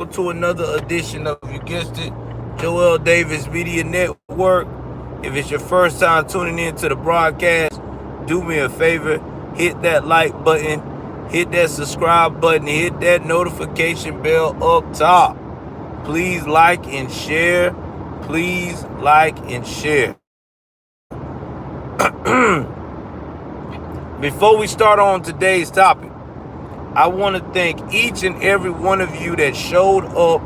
to another edition of, you guessed it, Joel Davis Media Network. If it's your first time tuning in to the broadcast, do me a favor, hit that like button, hit that subscribe button, hit that notification bell up top. Please like and share. Please like and share. Before we start on today's topic, I want to thank each and every one of you that showed up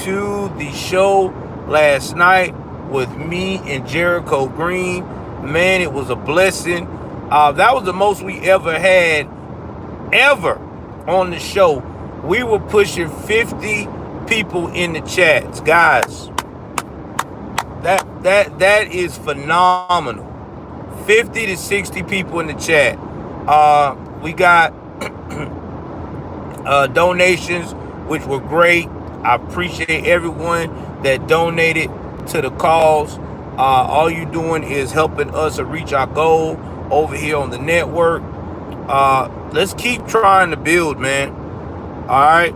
to the show last night with me and Jericho Green. Man, it was a blessing. That was the most we ever had ever on the show. We were pushing 50 people in the chats, guys. That is phenomenal. 50 to 60 people in the chat. We got donations, which were great. I appreciate everyone that donated to the cause. All you doing is helping us to reach our goal over here on the network. Let's keep trying to build, man. All right,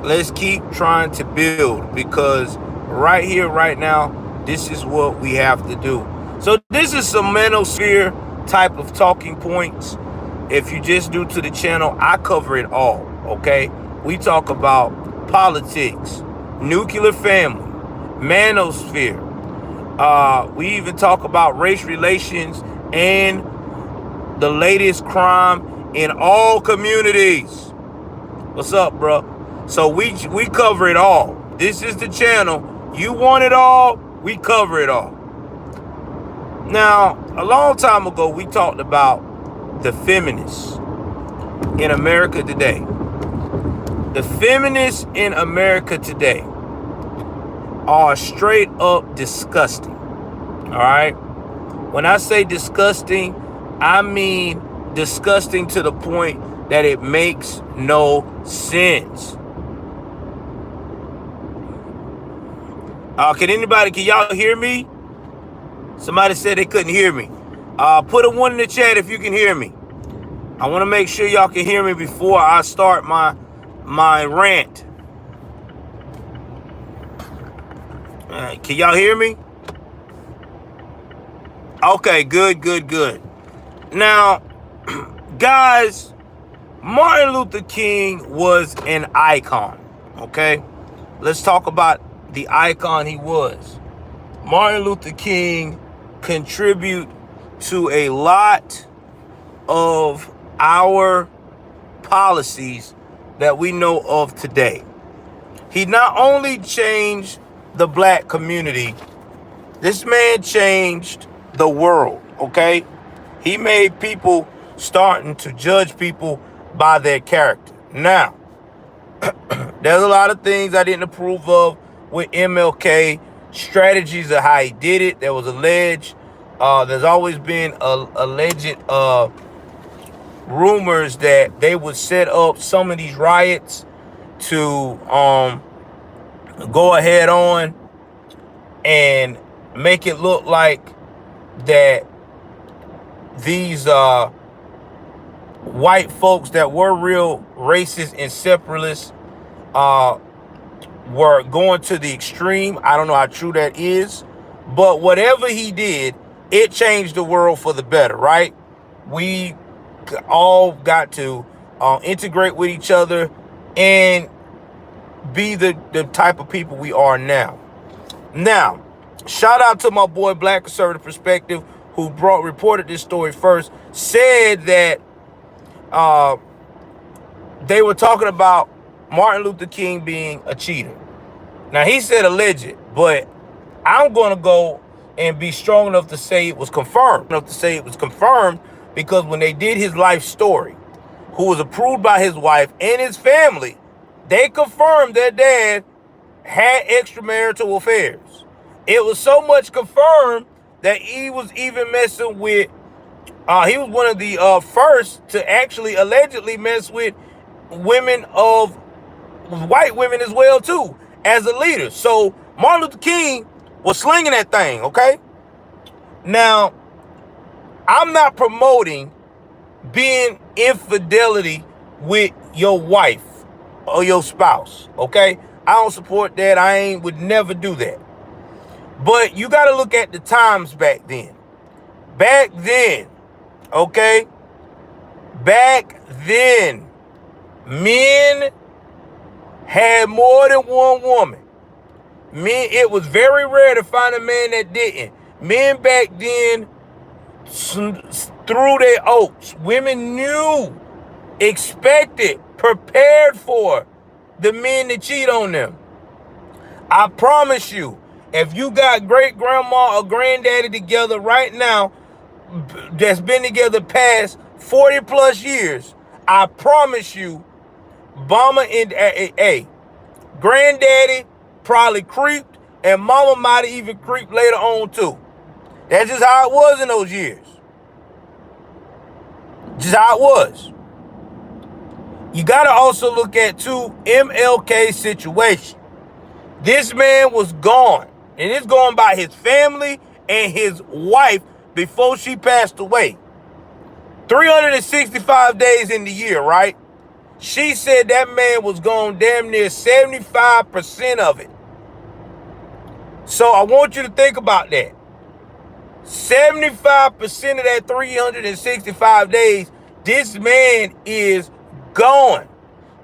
let's keep trying to build, because right here, right now, this is what we have to do. So this is some manosphere type of talking points. If you just new to the channel, I cover it all, okay? We talk about politics, nuclear family, manosphere. We even talk about race relations and the latest crime in all communities. What's up, bro? So we cover it all. This is the channel. You want it all, we cover it all. Now, a long time ago, we talked about the feminists in America today. The feminists in America today are straight up disgusting. All right? When I say disgusting, I mean disgusting to the point that it makes no sense. Can y'all hear me? Somebody said they couldn't hear me. Put a 1 in the chat if you can hear me. I want to make sure y'all can hear me before I start my rant. Can y'all hear me? Okay, good. Now, guys, Martin Luther King was an icon, okay? Let's talk about the icon he was. Martin Luther King contributed to a lot of our policies that we know of today. He not only changed the black community, this man changed the world, okay? He made people starting to judge people by their character. Now, there's a lot of things I didn't approve of with MLK, strategies of how he did it. There was alleged, there's always been alleged rumors that they would set up some of these riots to go ahead on and make it look like that these white folks that were real racist and separatists were going to the extreme. I don't know how true that is, but whatever he did, it changed the world for the better, right? We all got to integrate with each other and be the type of people we are now. Now, shout out to my boy Black Conservative Perspective, who reported this story first, said that they were talking about Martin Luther King being a cheater. Now, he said alleged, but I'm going to go and be strong enough to say it was confirmed. Because when they did his life story, who was approved by his wife and his family, they confirmed that dad had extramarital affairs. It was so much confirmed that he was even messing with, he was one of the first to actually allegedly mess with women of white women as well too, as a leader. So Martin Luther King was slinging that thing, okay? Now, I'm not promoting being infidelity with your wife or your spouse, okay? I don't support that. Would never do that. But you got to look at the times back then. Back then, okay? Back then, men had more than one woman. Men, it was very rare to find a man that didn't. Men back then threw their oats. Women knew, expected, prepared for the men to cheat on them. I promise you, if you got great grandma or granddaddy together right now, that's been together past 40 plus years, I promise you, mama and granddaddy probably creeped, and mama might have even creeped later on too. That's just how it was in those years. Just how it was. You got to also look at too MLK situation. This man was gone, and it's going by his family and his wife before she passed away. 365 days in the year, right? She said that man was gone damn near 75% of it. So I want you to think about that. 75% of that 365 days, this man is gone.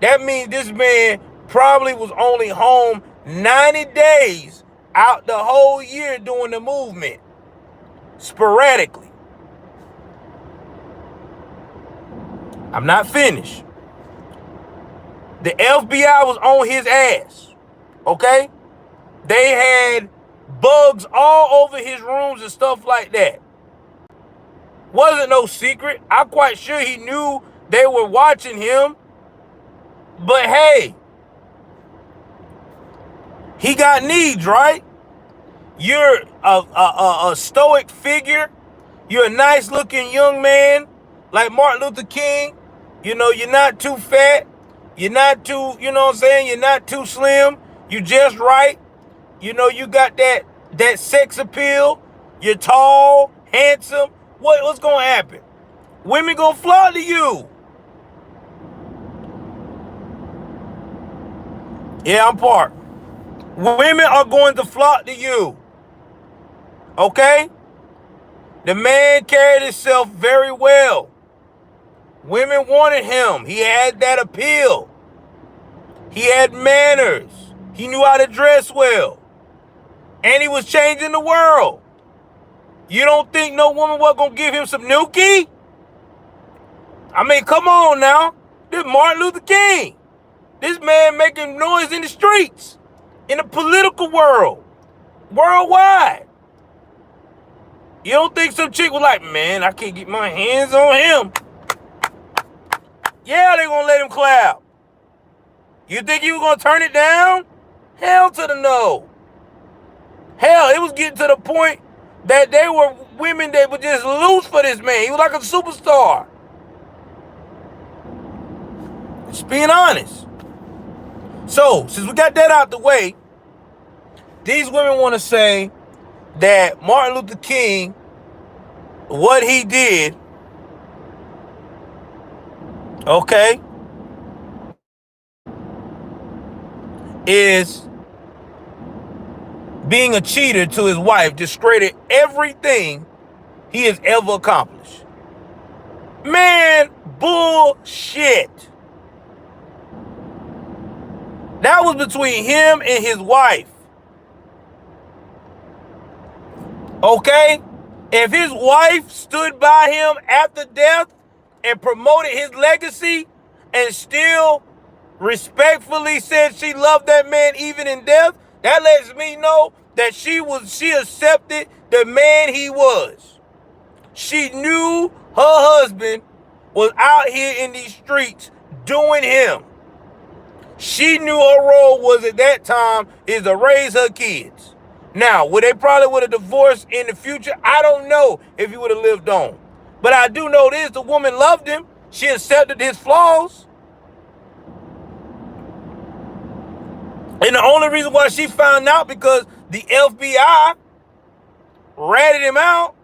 That means this man probably was only home 90 days out the whole year doing the movement, sporadically. I'm not finished. The FBI was on his ass, okay? They had bugs all over his rooms and stuff like that. Wasn't no secret. I'm quite sure he knew they were watching him. But hey, he got needs, right? You're a stoic figure. You're a nice looking young man like Martin Luther King. You know, you're not too fat. You're not too, you know what I'm saying? You're not too slim. You just right. You know, you got that sex appeal. You're tall, handsome. What's going to happen? Women going to flock to you. Yeah, I'm parked. Women are going to flock to you. Okay? The man carried himself very well. Women wanted him. He had that appeal. He had manners. He knew how to dress well. And he was changing the world. You don't think no woman was going to give him some nookie? I mean, come on now. This is Martin Luther King. This man making noise in the streets, in the political world, worldwide. You don't think some chick was like, man, I can't get my hands on him. Yeah, they gonna let him clap. You think he was gonna turn it down? Hell to the no. Hell, it was getting to the point that they were women that were just loose for this man. He was like a superstar. Just being honest. So, since we got that out the way, these women want to say that Martin Luther King, what he did, okay, is being a cheater to his wife, discredit everything he has ever accomplished. Man, bullshit. That was between him and his wife. Okay? If his wife stood by him after death and promoted his legacy and still respectfully said she loved that man even in death, that lets me know that she accepted the man he was. She knew her husband was out here in these streets doing him. She knew her role was at that time is to raise her kids. Now, they probably would have divorced in the future? I don't know if he would have lived on. But I do know this, the woman loved him. She accepted his flaws. And the only reason why she found out because the FBI ratted him out.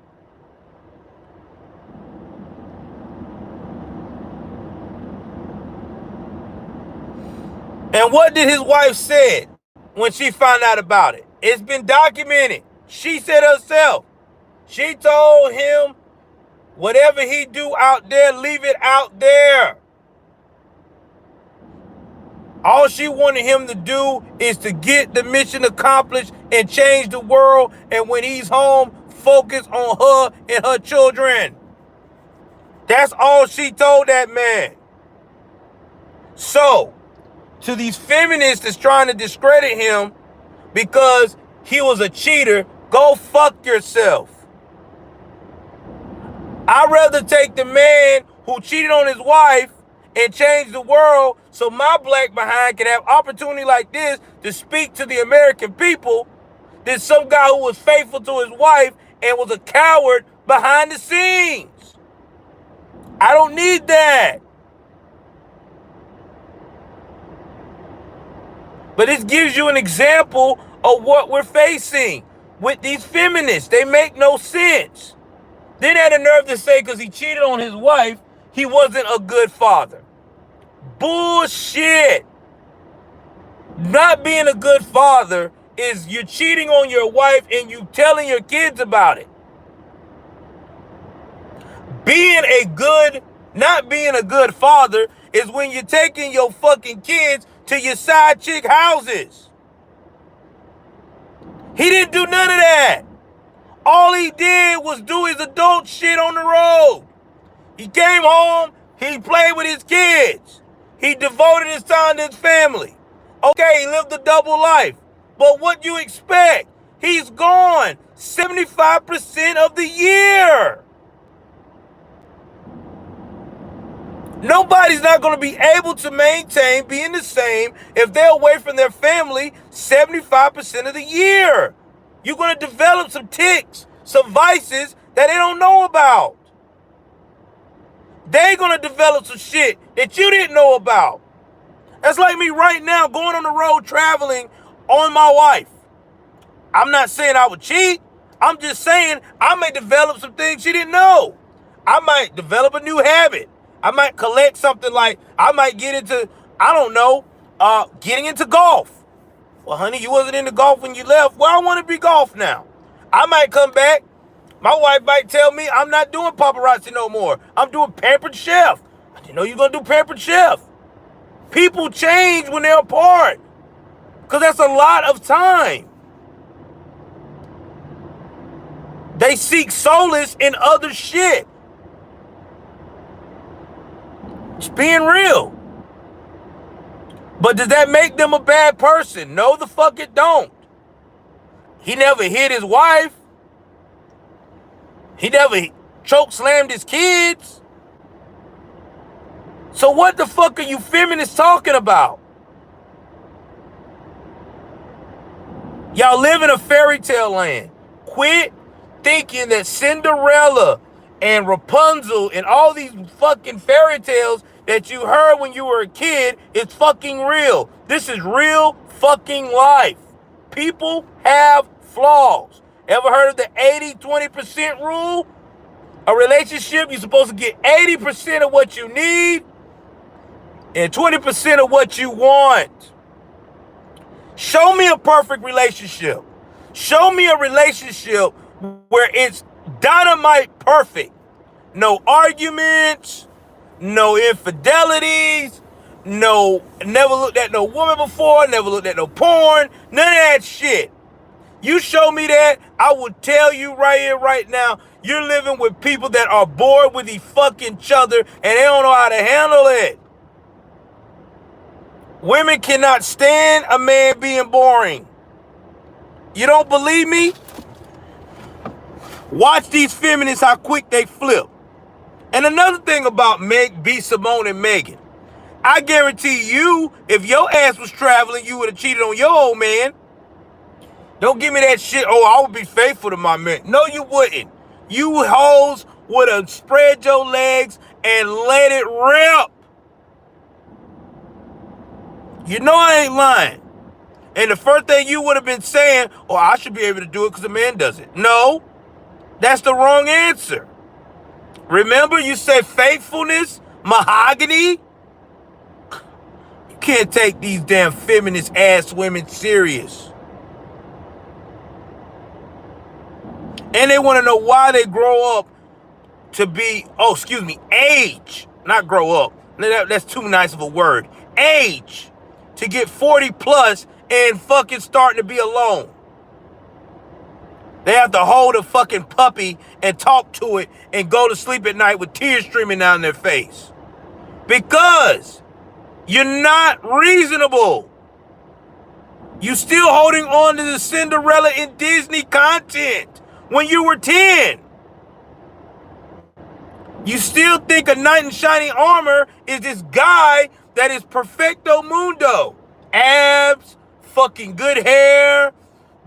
And what did his wife say when she found out about it? It's been documented. She said herself. She told him, whatever he do out there, leave it out there. All she wanted him to do is to get the mission accomplished and change the world. And when he's home, focus on her and her children. That's all she told that man. So, to these feminists that's trying to discredit him because he was a cheater, go fuck yourself. I'd rather take the man who cheated on his wife and change the world so my black behind can have opportunity like this to speak to the American people than some guy who was faithful to his wife and was a coward behind the scenes. I don't need that. But this gives you an example of what we're facing with these feminists. They make no sense. Then had the nerve to say because he cheated on his wife, he wasn't a good father. Bullshit. Not being a good father is you're cheating on your wife and you telling your kids about it. Not being a good father is when you're taking your fucking kids to your side chick houses. He didn't do none of that. All he did was do his adult shit on the road. He came home, he played with his kids. He devoted his time to his family. Okay, he lived a double life. But what you expect? He's gone 75% of the year. Nobody's not going to be able to maintain being the same if they're away from their family 75% of the year. You're going to develop some tics, some vices that they don't know about. They're going to develop some shit that you didn't know about. That's like me right now going on the road traveling on my wife. I'm not saying I would cheat. I'm just saying I may develop some things she didn't know. I might develop a new habit. I might collect something like, I might get into, I don't know, getting into golf. Well, honey, you wasn't into golf when you left. Well, I want to be golf now. I might come back. My wife might tell me I'm not doing paparazzi no more. I'm doing Pampered Chef. I didn't know you were going to do Pampered Chef. People change when they're apart because that's a lot of time. They seek solace in other shit. Just being real. But does that make them a bad person? No, the fuck it don't. He never hit his wife. He never choke slammed his kids. So what the fuck are you feminists talking about? Y'all live in a fairy tale land. Quit thinking that Cinderella and Rapunzel and all these fucking fairy tales that you heard when you were a kid is fucking real. This is real fucking life. People have flaws. Ever heard of the 80-20% rule? A relationship, you're supposed to get 80% of what you need and 20% of what you want. Show me a perfect relationship. Show me a relationship where it's dynamite perfect. No arguments, no infidelities, never looked at no woman before, never looked at no porn, none of that shit. You show me that, I will tell you right here, right now, you're living with people that are bored with each other and they don't know how to handle it. Women cannot stand a man being boring. You don't believe me? Watch these feminists, how quick they flip. And another thing about Simone and Megan, I guarantee you, if your ass was traveling, you would have cheated on your old man. Don't give me that shit, oh, I would be faithful to my man. No, you wouldn't. You hoes would have spread your legs and let it rip. You know I ain't lying. And the first thing you would have been saying, oh, I should be able to do it because a man does it. No, that's the wrong answer. Remember, you said faithfulness, mahogany. Can't take these damn feminist ass women serious. And they want to know why they grow up to be, age, not grow up. That's too nice of a word. Age to get 40 plus and fucking starting to be alone. They have to hold a fucking puppy and talk to it and go to sleep at night with tears streaming down their face. Because you're not reasonable. You still holding on to the Cinderella and Disney content when you were 10. You still think a knight in shining armor is this guy that is perfecto mundo. Abs, fucking good hair,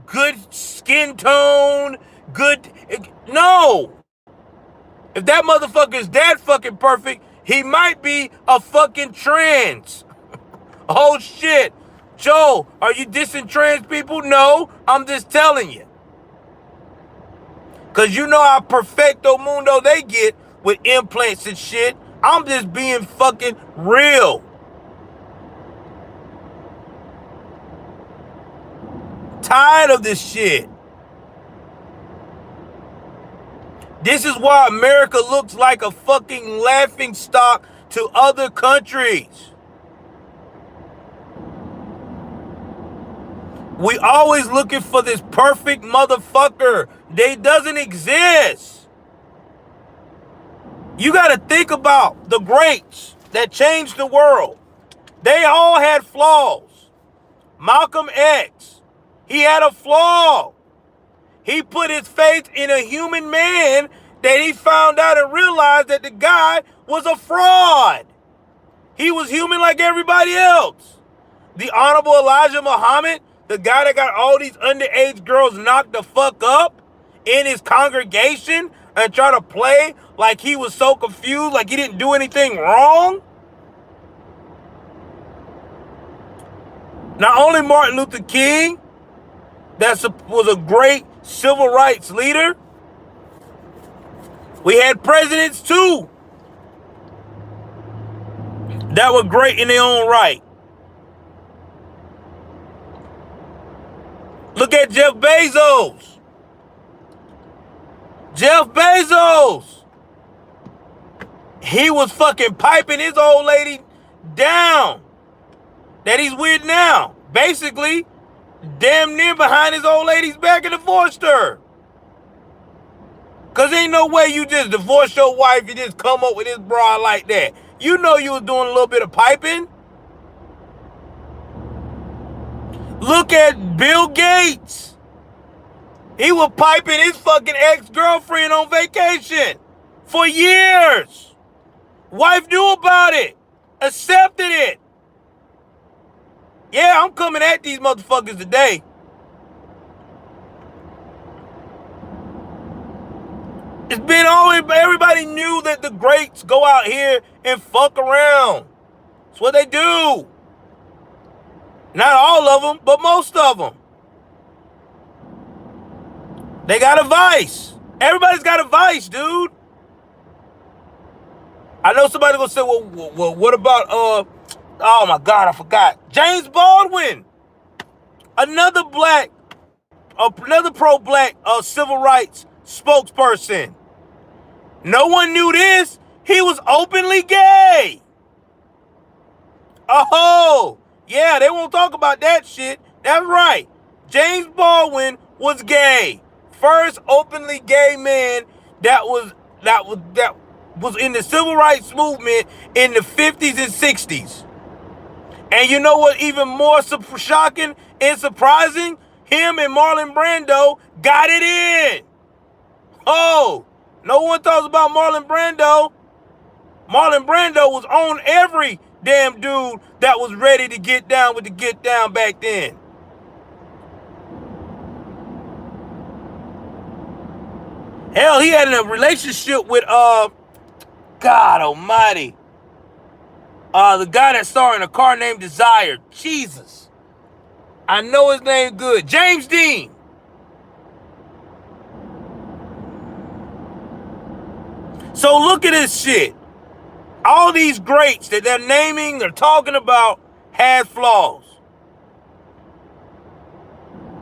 good skin tone, good... No. If that motherfucker is that fucking perfect, he might be a fucking trans. Oh shit. Joel, are you dissing trans people? No, I'm just telling you. Because you know how perfecto mundo they get with implants and shit. I'm just being fucking real. Tired of this shit. This is why America looks like a fucking laughing stock to other countries. We always looking for this perfect motherfucker. They doesn't exist. You got to think about the greats that changed the world. They all had flaws. Malcolm X, he had a flaw. He put his faith in a human man that he found out and realized that the guy was a fraud. He was human like everybody else. The Honorable Elijah Muhammad, the guy that got all these underage girls knocked the fuck up in his congregation and try to play like he was so confused, like he didn't do anything wrong. Not only Martin Luther King, was a great civil rights leader. We had presidents too that were great in their own right. Look at Jeff Bezos. Jeff Bezos. He was fucking piping his old lady down that he's with now. Basically, damn near behind his old lady's back and divorced her. Because ain't no way you just divorce your wife and just come up with this broad like that. You know you was doing a little bit of piping. Look at Bill Gates. He was piping his fucking ex-girlfriend on vacation for years. Wife knew about it. Accepted it. Yeah, I'm coming at these motherfuckers today. It's been always, everybody knew that the greats go out here and fuck around. That's what they do. Not all of them, but most of them. They got a vice. Everybody's got a vice, dude. I know somebody's gonna say, well, what about, oh my God, I forgot. James Baldwin. Another pro-black civil rights spokesperson. No one knew this. He was openly gay. Oh, yeah, they won't talk about that shit. That's right. James Baldwin was gay. First openly gay man that was in the civil rights movement in the 50s and 60s. And you know what even more shocking and surprising? Him and Marlon Brando got it in. Oh, no one talks about Marlon Brando. Marlon Brando was on every damn dude that was ready to get down with the get down back then. Hell, he had a relationship with, God almighty, the guy that starred in A Car Named Desire. Jesus. I know his name good. James Dean. So look at this shit. All these greats that they're naming, they're talking about, has flaws.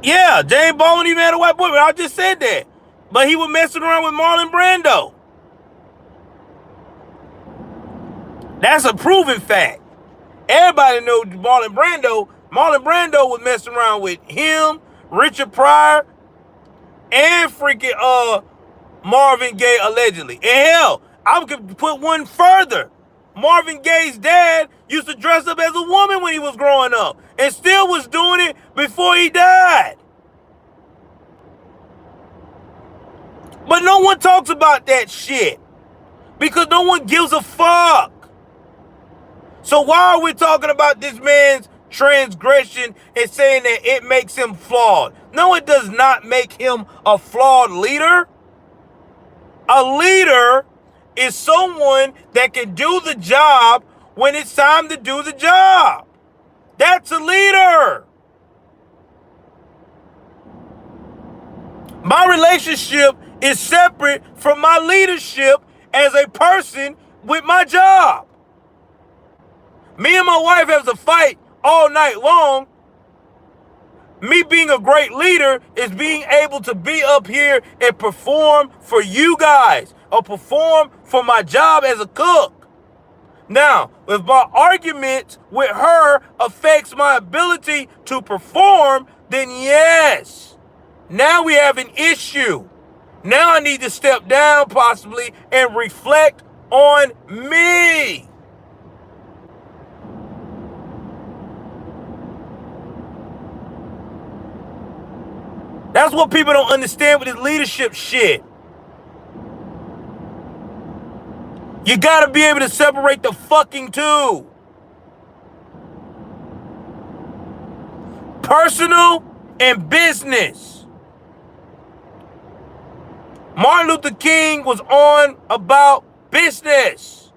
Yeah, James Baldwin even had a white boyfriend. I just said that. But he was messing around with Marlon Brando. That's a proven fact. Everybody knows Marlon Brando. Marlon Brando was messing around with him, Richard Pryor, and freaking Marvin Gaye allegedly. And hell, I could put one further. Marvin Gaye's dad used to dress up as a woman when he was growing up and still was doing it before he died. But no one talks about that shit because no one gives a fuck. So why are we talking about this man's transgression and saying that it makes him flawed? No, it does not make him a flawed leader. A leader is someone that can do the job when it's time to do the job. That's a leader. My relationship is separate from my leadership as a person with my job. Me and my wife have a fight all night long. Me being a great leader is being able to be up here and perform for you guys or perform for my job as a cook. Now, if my argument with her affects my ability to perform, then yes, now we have an issue. Now I need to step down possibly and reflect on me. That's what people don't understand with this leadership shit. You gotta be able to separate the fucking two. Personal and business. Martin Luther King was on about business.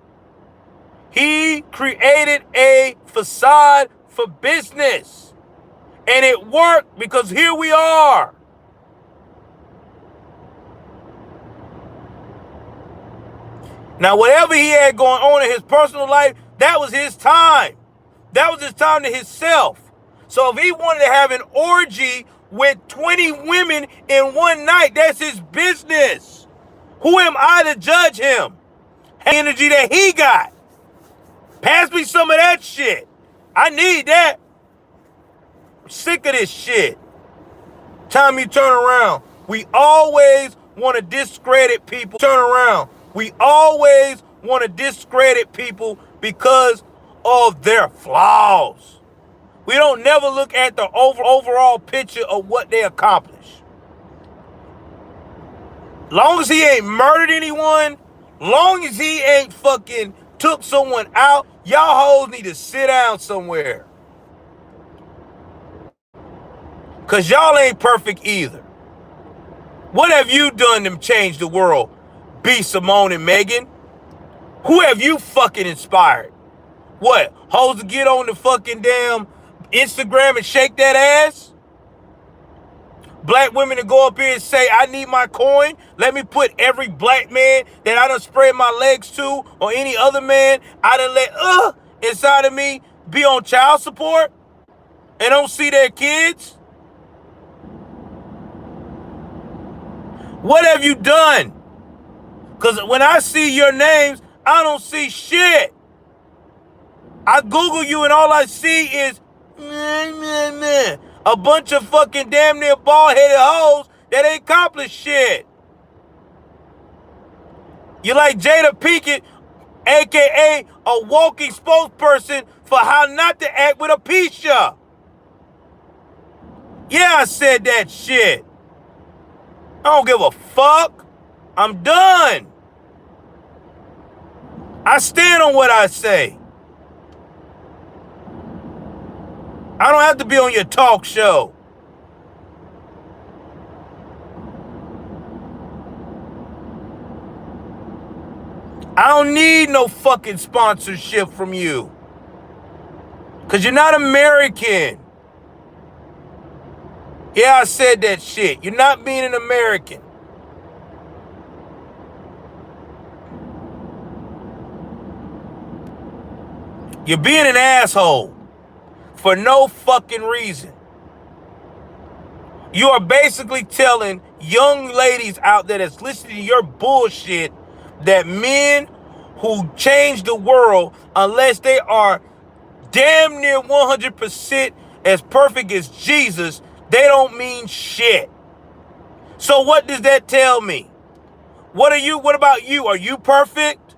He created a facade for business. And it worked because here we are. Now, whatever he had going on in his personal life, that was his time. That was his time to himself. So if he wanted to have an orgy with 20 women in one night, that's his business. Who am I to judge him? The energy that he got. Pass me some of that shit. I need that. I'm sick of this shit. Time you turn around. We always want to discredit people. Turn around. We always want to discredit people because of their flaws. We don't never look at the overall picture of what they accomplish. Long as he ain't murdered anyone, long as he ain't fucking took someone out, y'all hoes need to sit down somewhere. Because y'all ain't perfect either. What have you done to change the world? B. Simone and Megan? Who have you fucking inspired? What? Hoes to get on the fucking damn Instagram and shake that ass? Black women to go up here and say, I need my coin. Let me put every black man that I done spread my legs to or any other man I done let inside of me be on child support and don't see their kids? What have you done? Because when I see your names, I don't see shit. I Google you and all I see is a bunch of fucking damn near bald-headed hoes that ain't accomplished shit. You like Jada Pinkett, a.k.a. a walking spokesperson for how not to act with alopecia. Yeah, I said that shit. I don't give a fuck. I'm done. I stand on what I say. I don't have to be on your talk show. I don't need no fucking sponsorship from you. Because you're not American. Yeah, I said that shit. You're not being an American. You're being an asshole. for no fucking reason. You are basically telling young ladies out there that's listening to your bullshit that men who change the world, unless they are damn near 100% as perfect as Jesus, they don't mean shit. So what does that tell me? What about you? Are you perfect?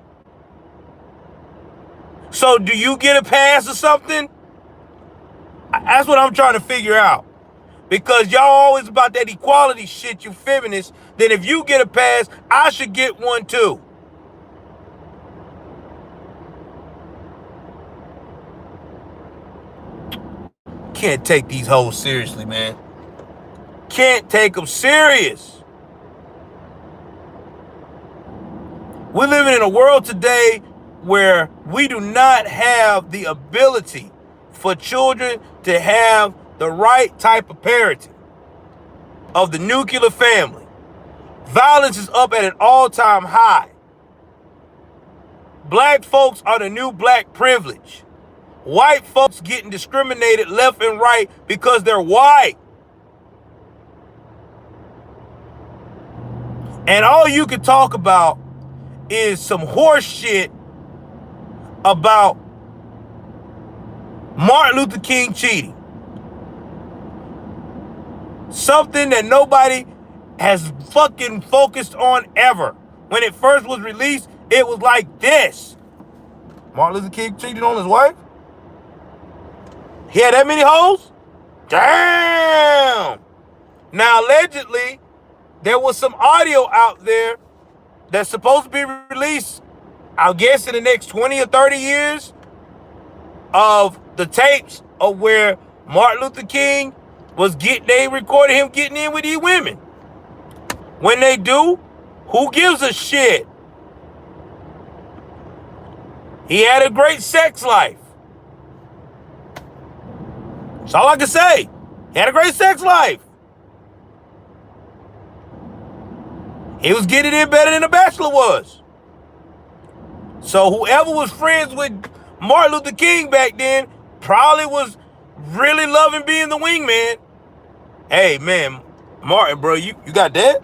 So do you get a pass or something? That's what I'm trying to figure out. Because y'all always about that equality shit, you feminists. Then if you get a pass, I should get one too. Can't take these hoes seriously, man. Can't take them serious. We're living in a world today where we do not have the ability for children to have the right type of parenting of the nuclear family. Violence is up at an all-time high. Black folks are the new black privilege. White folks getting discriminated left and right because they're white. And all you can talk about is some horse shit about Martin Luther King cheating. Something that nobody has fucking focused on ever. When it first was released, it was like this. Martin Luther King cheated on his wife? He had that many hoes? Damn! Now, allegedly, there was some audio out there that's supposed to be released, I guess, in the next 20 or 30 years of the tapes of where Martin Luther King they recorded him getting in with these women. When they do, who gives a shit? He had a great sex life. That's all I can say. He had a great sex life. He was getting in better than the Bachelor was. So whoever was friends with Martin Luther King back then probably was really loving being the wingman. Hey, man, Martin, bro, you got that?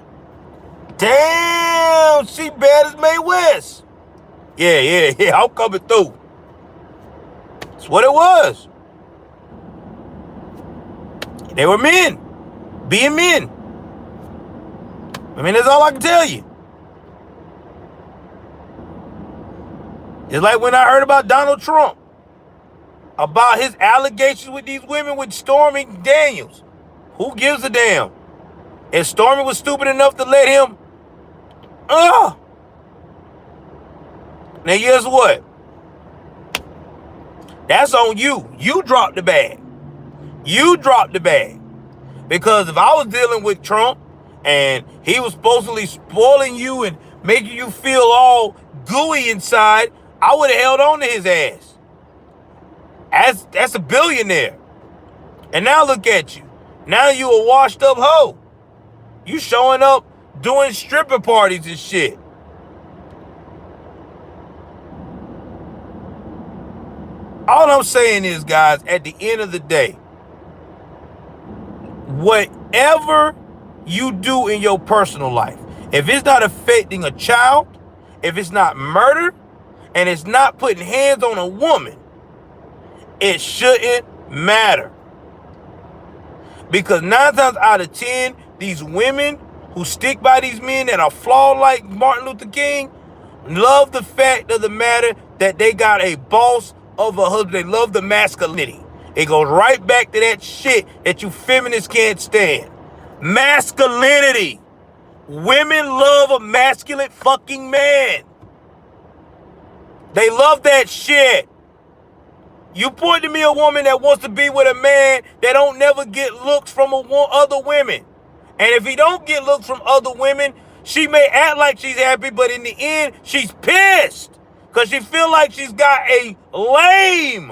Damn, she bad as Mae West. Yeah, I'm coming through. That's what it was. They were men, being men. I mean, that's all I can tell you. It's like when I heard about Donald Trump, about his allegations with these women with Stormy Daniels. Who gives a damn? And Stormy was stupid enough to let him. Now, guess what? That's on you. You dropped the bag. You dropped the bag. Because if I was dealing with Trump and he was supposedly spoiling you and making you feel all gooey inside, I would have held on to his ass. That's a billionaire. And now look at you. Now you a washed up hoe. You showing up doing stripper parties and shit. All I'm saying is, guys, at the end of the day, whatever you do in your personal life, if it's not affecting a child, if it's not murder, and it's not putting hands on a woman, it shouldn't matter. Because 9 times out of 10, these women who stick by these men that are flawed like Martin Luther King love the fact of the matter that they got a boss of a husband. They love the masculinity. It goes right back to that shit that you feminists can't stand. Masculinity. Women love a masculine fucking man. They love that shit. You point to me a woman that wants to be with a man that don't never get looks from other women. And if he don't get looks from other women, she may act like she's happy, but in the end, she's pissed. Because she feel like she's got a lame.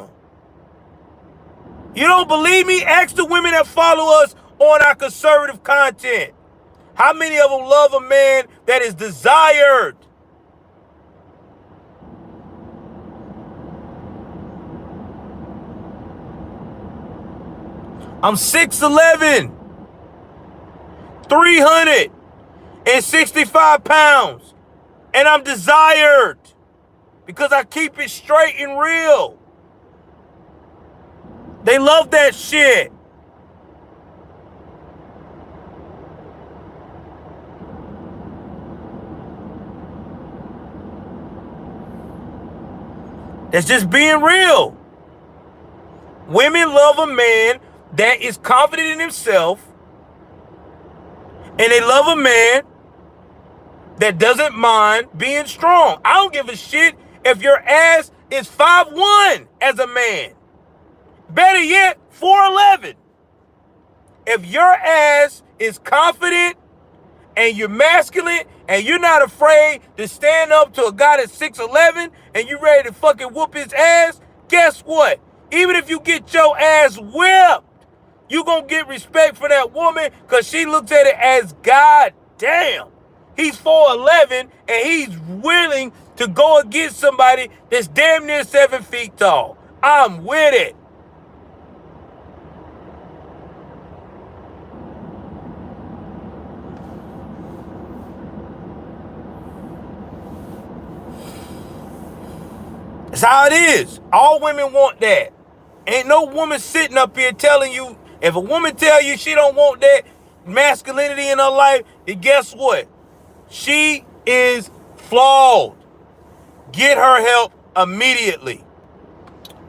You don't believe me? Ask the women that follow us on our conservative content. How many of them love a man that is desired? I'm 6'11", 365 pounds, and I'm desired because I keep it straight and real. They love that shit. That's just being real. Women love a man that is confident in himself, and they love a man that doesn't mind being strong. I don't give a shit if your ass is 5'1" as a man. Better yet, 4'11". If your ass is confident and you're masculine and you're not afraid to stand up to a guy that's 6'11" and you ready to fucking whoop his ass, guess what? Even if you get your ass whipped, you gonna get respect for that woman because she looks at it as, God damn, he's 4'11" and he's willing to go against somebody that's damn near 7 feet tall. I'm with it. That's how it is. All women want that. Ain't no woman sitting up here telling you, if a woman tell you she don't want that masculinity in her life, then guess what? She is flawed. Get her help immediately.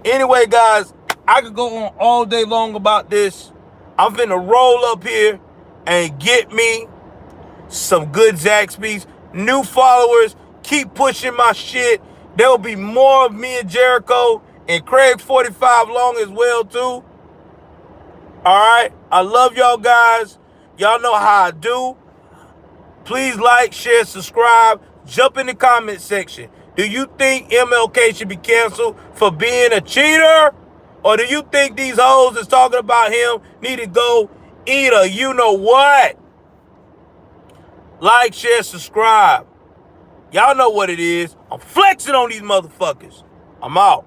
Anyway, guys, I could go on all day long about this. I'm finna roll up here and get me some good Zaxby's. New followers, keep pushing my shit. There will be more of me and Jericho and Craig 45 Long as well, too. All right? I love y'all guys. Y'all know how I do. Please like, share, subscribe. Jump in the comment section. Do you think MLK should be canceled for being a cheater? Or do you think these hoes that's talking about him need to go eat a you-know-what? Like, share, subscribe. Y'all know what it is. I'm flexing on these motherfuckers. I'm out.